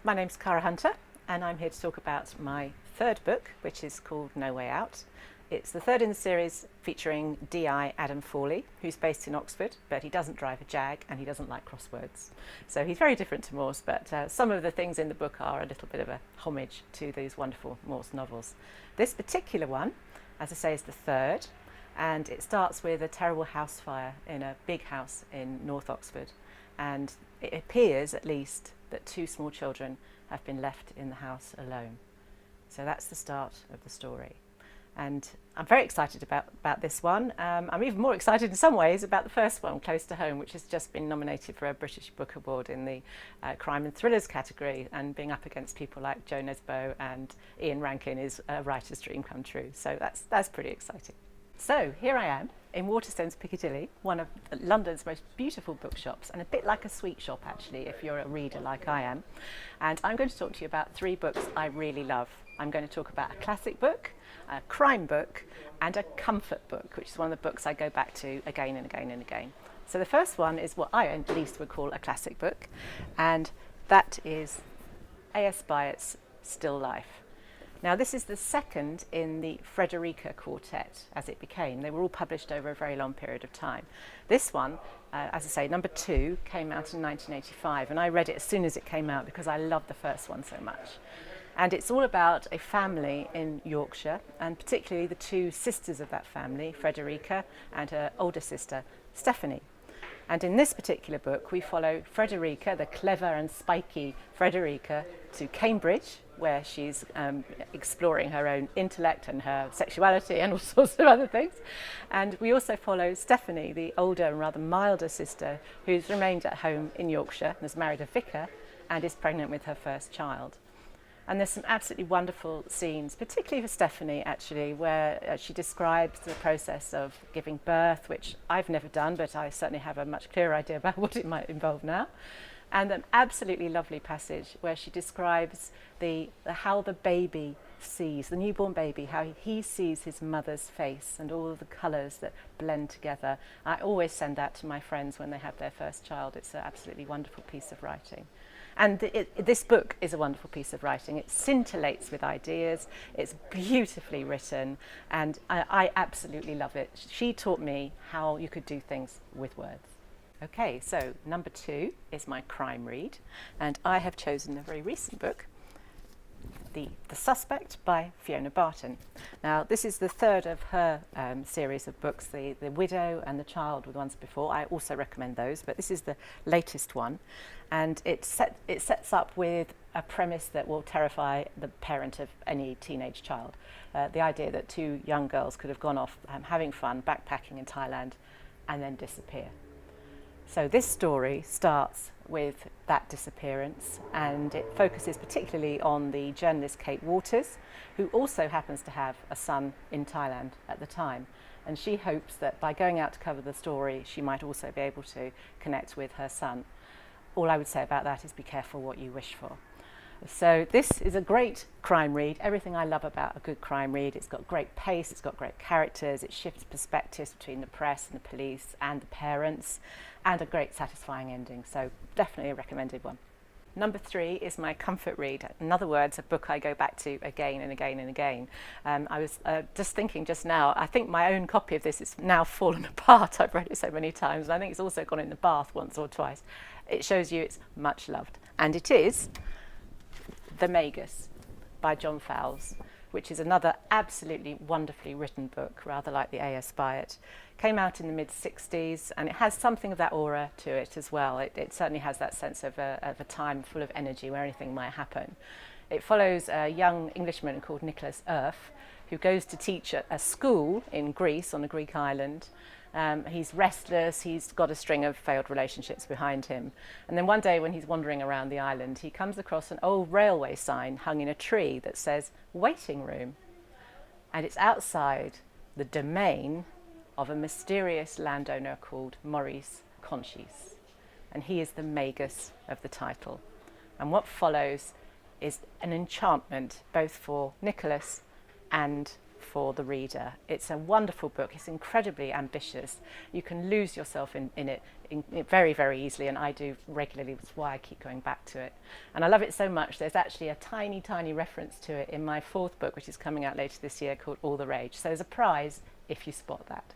My name's Cara Hunter and I'm here to talk about my third book, which is called No Way Out. It's the third in the series featuring DI Adam Fawley, who's based in Oxford, but he doesn't drive a Jag and he doesn't like crosswords. So he's very different to Morse, but some of the things in the book are a little bit of a homage to these wonderful Morse novels. This particular one, as I say, is the third, and it starts with a terrible house fire in a big house in North Oxford. And it appears, at least, that two small children have been left in the house alone. So that's the start of the story. And I'm very excited about this one. I'm even more excited in some ways about the first one, Close to Home, which has just been nominated for a British Book Award in the crime and thrillers category, and being up against people like Joe Nesbo and Ian Rankin is a writer's dream come true. So that's pretty exciting. So here I am in Waterstones, Piccadilly, one of London's most beautiful bookshops, and a bit like a sweet shop actually if you're a reader like I am. And I'm going to talk to you about three books I really love. I'm going to talk about a classic book, a crime book, and a comfort book, which is one of the books I go back to again and again and again. So the first one is what I at least would call a classic book, and that is A.S. Byatt's Still Life. Now, this is the second in the Frederica quartet, as it became. They were all published over a very long period of time. This one, as I say, number 2, came out in 1985, and I read it as soon as it came out because I loved the first one so much. And it's all about a family in Yorkshire, and particularly the two sisters of that family, Frederica and her older sister, Stephanie. And in this particular book, we follow Frederica, the clever and spiky Frederica, to Cambridge, where she's exploring her own intellect and her sexuality and all sorts of other things. And we also follow Stephanie, the older and rather milder sister, who's remained at home in Yorkshire and has married a vicar and is pregnant with her first child. And there's some absolutely wonderful scenes, particularly for Stephanie actually, where she describes the process of giving birth, which I've never done, but I certainly have a much clearer idea about what it might involve now. And an absolutely lovely passage where she describes how the baby sees, the newborn baby, how he sees his mother's face and all of the colours that blend together. I always send that to my friends when they have their first child. It's an absolutely wonderful piece of writing. And this book is a wonderful piece of writing. It scintillates with ideas, it's beautifully written, and I absolutely love it. She taught me how you could do things with words. Okay, so number 2 is my crime read, and I have chosen a very recent book, The Suspect by Fiona Barton. Now, this is the third of her series of books. The Widow and The Child were the ones before. I also recommend those, but this is the latest one. And it sets up with a premise that will terrify the parent of any teenage child. The idea that two young girls could have gone off having fun, backpacking in Thailand, and then disappear. So this story starts with that disappearance, and it focuses particularly on the journalist Kate Waters, who also happens to have a son in Thailand at the time. And she hopes that by going out to cover the story, she might also be able to connect with her son. All I would say about that is be careful what you wish for. So this is a great crime read, everything I love about a good crime read. It's got great pace, it's got great characters, it shifts perspectives between the press and the police and the parents, and a great satisfying ending. So definitely a recommended one. Number 3 is my comfort read. In other words, a book I go back to again and again and again. I was just thinking just now, I think my own copy of this is now fallen apart. I've read it so many times, and I think it's also gone in the bath once or twice. It shows you it's much loved. And it is The Magus by John Fowles, which is another absolutely wonderfully written book, rather like the A.S. Byatt. Came out in the mid-60s, and it has something of that aura to it as well. It certainly has that sense of a time full of energy where anything might happen. It follows a young Englishman called Nicholas Earth, who goes to teach at a school in Greece, on a Greek island. He's restless, he's got a string of failed relationships behind him. And then one day when he's wandering around the island, he comes across an old railway sign hung in a tree that says, "Waiting Room." And it's outside the domain of a mysterious landowner called Maurice Conchis. And he is the Magus of the title. And what follows is an enchantment both for Nicholas and for the reader. It's a wonderful book. It's incredibly ambitious. You can lose yourself in it very, very easily, and I do regularly. That's why I keep going back to it. And I love it so much, there's actually a tiny, tiny reference to it in my 4th book, which is coming out later this year, called All the Rage. So there's a prize if you spot that.